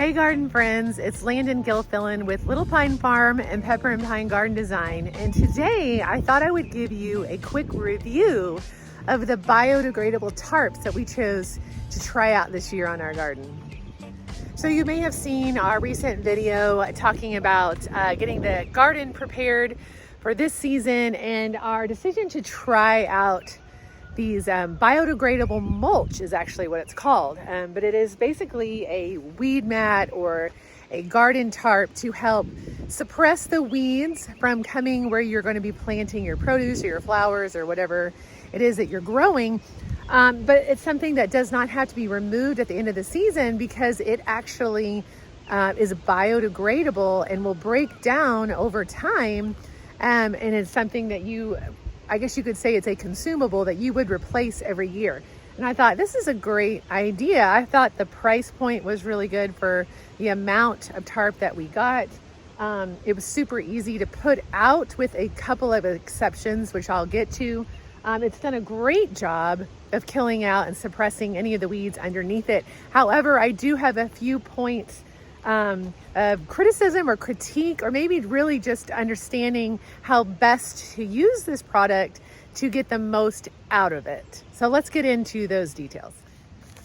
Hey garden friends, it's Landon Gilfillan with Little Pine Farm and Pepper and Pine Garden Design. And today I thought I would give you a quick review of the biodegradable tarps that we chose to try out this year on our garden. So you may have seen our recent video talking about getting the garden prepared for this season and our decision to try out these biodegradable mulch is actually what it's called. But it is basically a weed mat or a garden tarp to help suppress the weeds from coming where you're going to be planting your produce or your flowers or whatever it is that you're growing. But it's something that does not have to be removed at the end of the season because it actually is biodegradable and will break down over time. And it's something that I guess you could say it's a consumable that you would replace every year. And I thought this is a great idea. I thought the price point was really good for the amount of tarp that we got. It was super easy to put out with a couple of exceptions, which I'll get to. It's done a great job of killing out and suppressing any of the weeds underneath it. However, I do have a few points of criticism or critique, or maybe really just understanding how best to use this product to get the most out of it. So let's get into those details.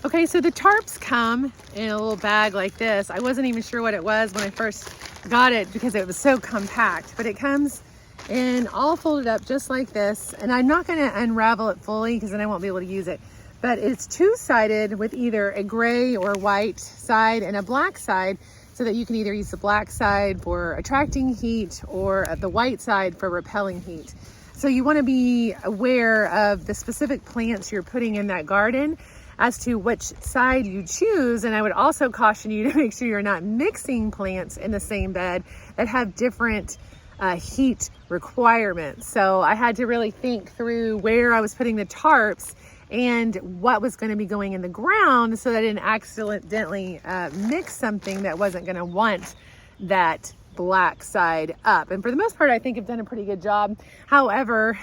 Okay, so the tarps come in a little bag like this. I wasn't even sure what it was when I first got it because it was so compact, but it comes in all folded up just like this. And I'm not going to unravel it fully because then I won't be able to use it. But it's two-sided with either a gray or white side and a black side, so that you can either use the black side for attracting heat or the white side for repelling heat. So you want to be aware of the specific plants you're putting in that garden as to which side you choose. And I would also caution you to make sure you're not mixing plants in the same bed that have different heat requirements. So I had to really think through where I was putting the tarps and what was going to be going in the ground so that I didn't accidentally mix something that wasn't going to want that black side up. And for the most part, I think I've done a pretty good job. However,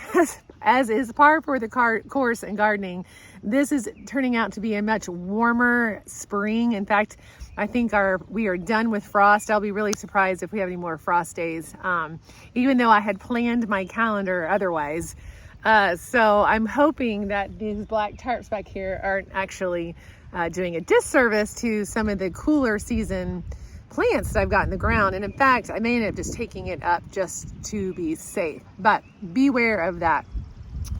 as is par for the course in gardening, this is turning out to be a much warmer spring. In fact, I think we are done with frost. I'll be really surprised if we have any more frost days, even though I had planned my calendar otherwise. So I'm hoping that these black tarps back here aren't actually doing a disservice to some of the cooler season plants that I've got in the ground. And in fact, I may end up just taking it up just to be safe, but beware of that.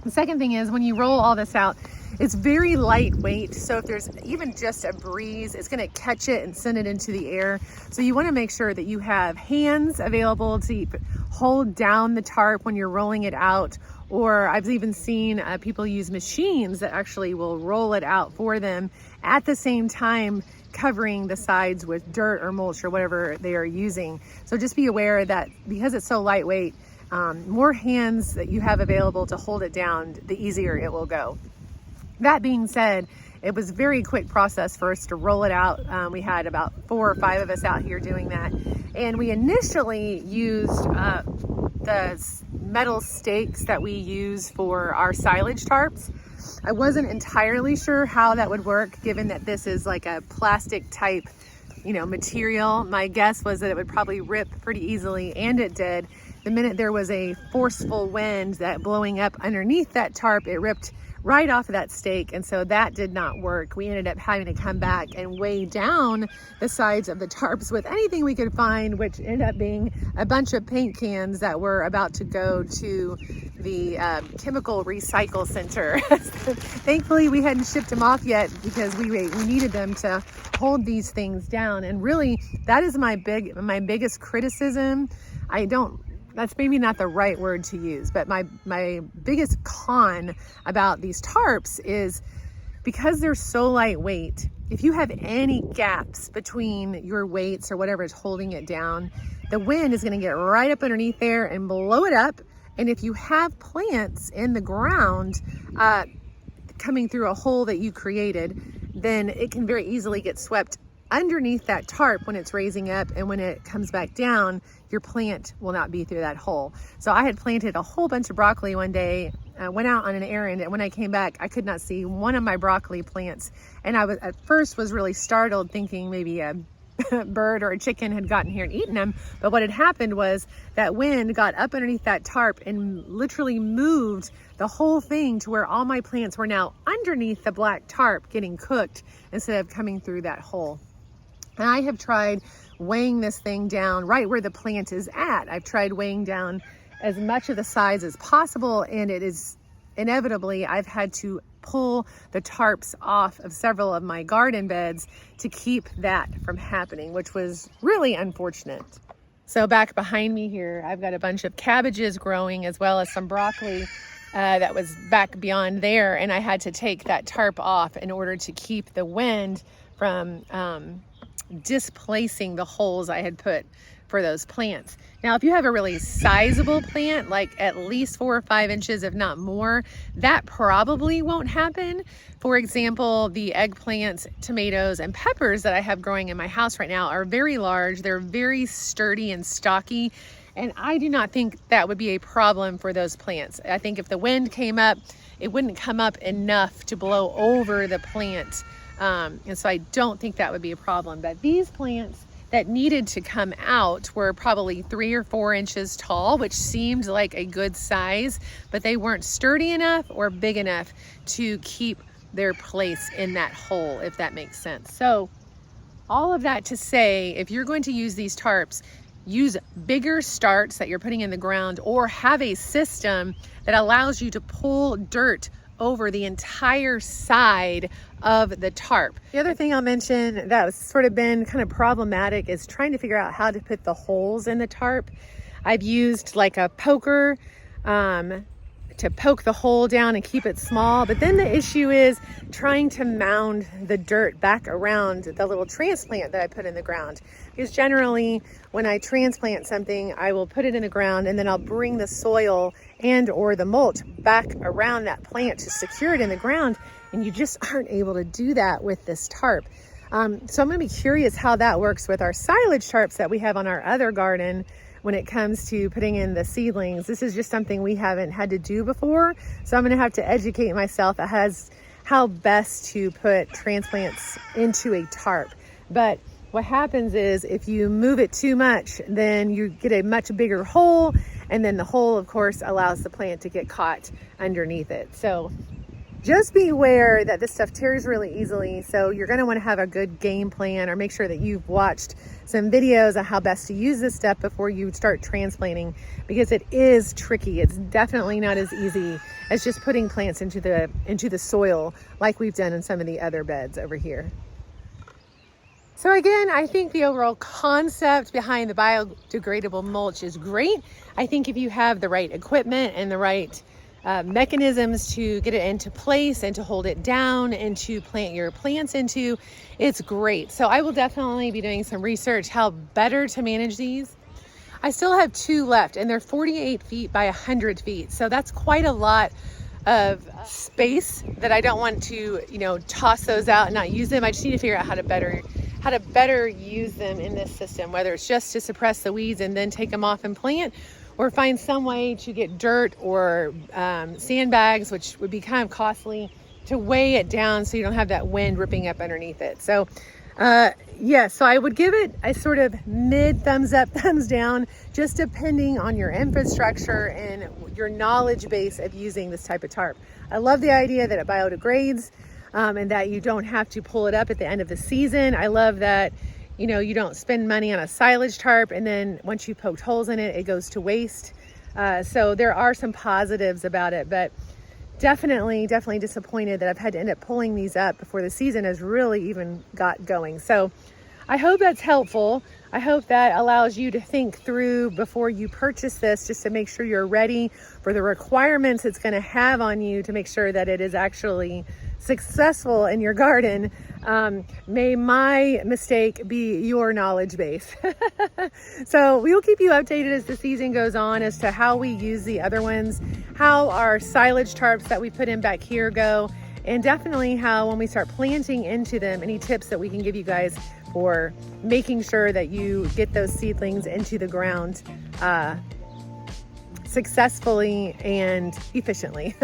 The second thing is when you roll all this out, it's very lightweight. So if there's even just a breeze, it's going to catch it and send it into the air. So you want to make sure that you have hands available to hold down the tarp when you're rolling it out. Or I've even seen people use machines that actually will roll it out for them at the same time covering the sides with dirt or mulch or whatever they are using. So just be aware that because it's so lightweight, more hands that you have available to hold it down, the easier it will go. That being said, it was a very quick process for us to roll it out. We had about 4 or 5 of us out here doing that. And we initially used the metal stakes that we use for our silage tarps. I wasn't entirely sure how that would work given that this is like a plastic type, material. My guess was that it would probably rip pretty easily, and it did. The minute there was a forceful wind that blowing up underneath that tarp, it ripped right off of that stake, and so that did not work. We ended up having to come back and weigh down the sides of the tarps with anything we could find, which ended up being a bunch of paint cans that were about to go to the chemical recycle center. Thankfully, we hadn't shipped them off yet because we needed them to hold these things down. And really, that is my biggest criticism. That's maybe not the right word to use, but my biggest con about these tarps is because they're so lightweight, if you have any gaps between your weights or whatever is holding it down, the wind is going to get right up underneath there and blow it up. And if you have plants in the ground coming through a hole that you created, then it can very easily get swept underneath that tarp when it's raising up, and when it comes back down, your plant will not be through that hole. So I had planted a whole bunch of broccoli one day, went out on an errand, and when I came back, I could not see one of my broccoli plants. And I was at first really startled, thinking maybe a bird or a chicken had gotten here and eaten them. But what had happened was that wind got up underneath that tarp and literally moved the whole thing to where all my plants were now underneath the black tarp getting cooked instead of coming through that hole. And I have tried weighing this thing down right where the plant is at. I've tried weighing down as much of the size as possible, and it is inevitably I've had to pull the tarps off of several of my garden beds to keep that from happening, which was really unfortunate. So back behind me here, I've got a bunch of cabbages growing as well as some broccoli that was back beyond there, and I had to take that tarp off in order to keep the wind from displacing the holes I had put for those plants. Now, if you have a really sizable plant, like at least 4 or 5 inches, if not more, that probably won't happen. For example, the eggplants, tomatoes, and peppers that I have growing in my house right now are very large. They're very sturdy and stocky, and I do not think that would be a problem for those plants. I think if the wind came up, it wouldn't come up enough to blow over the plant. And so I don't think that would be a problem. But these plants that needed to come out were probably 3 or 4 inches tall, which seemed like a good size, but they weren't sturdy enough or big enough to keep their place in that hole, if that makes sense. So all of that to say, if you're going to use these tarps, use bigger starts that you're putting in the ground, or have a system that allows you to pull dirt over the entire side of the tarp. The other thing I'll mention that's sort of been kind of problematic is trying to figure out how to put the holes in the tarp. I've used like a poker to poke the hole down and keep it small, but then the issue is trying to mound the dirt back around the little transplant that I put in the ground. Because generally when I transplant something, I will put it in the ground and then I'll bring the soil and or the mulch back around that plant to secure it in the ground, and you just aren't able to do that with this tarp. So I'm going to be curious how that works with our silage tarps that we have on our other garden when it comes to putting in the seedlings. This is just something we haven't had to do before, so I'm going to have to educate myself as how best to put transplants into a tarp. But what happens is if you move it too much, then you get a much bigger hole, and then the hole, of course, allows the plant to get caught underneath it. So just be aware that this stuff tears really easily, so you're going to want to have a good game plan, or make sure that you've watched some videos on how best to use this stuff before you start transplanting, because it is tricky. It's definitely not as easy as just putting plants into the soil like we've done in some of the other beds over here. So again, I think the overall concept behind the biodegradable mulch is great. I think if you have the right equipment and the right mechanisms to get it into place and to hold it down and to plant your plants into, it's great. So I will definitely be doing some research how better to manage these. I still have 2 left, and they're 48 feet by 100 feet. So that's quite a lot of space that I don't want to, toss those out and not use them. I just need to figure out how to better use them in this system, whether it's just to suppress the weeds and then take them off and plant, or find some way to get dirt or sandbags, which would be kind of costly, to weigh it down so you don't have that wind ripping up underneath it. So so I would give it a sort of mid thumbs up, thumbs down, just depending on your infrastructure and your knowledge base of using this type of tarp. I love the idea that it biodegrades and that you don't have to pull it up at the end of the season. I love that you don't spend money on a silage tarp, and then once you poked holes in it, it goes to waste. So there are some positives about it, but definitely disappointed that I've had to end up pulling these up before the season has really even got going. So I hope that's helpful. I hope that allows you to think through before you purchase this, just to make sure you're ready for the requirements it's going to have on you to make sure that it is actually successful in your garden. May my mistake be your knowledge base. So we will keep you updated as the season goes on as to how we use the other ones, how our silage tarps that we put in back here go, and definitely how when we start planting into them, any tips that we can give you guys for making sure that you get those seedlings into the ground successfully and efficiently.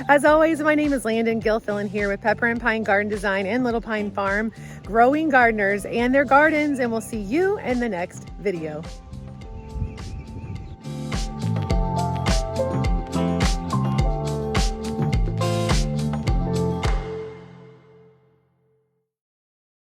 As always, my name is Landon Gilfillan here with Pepper and Pine Garden Design and Little Pine Farm, growing gardeners and their gardens, and we'll see you in the next video.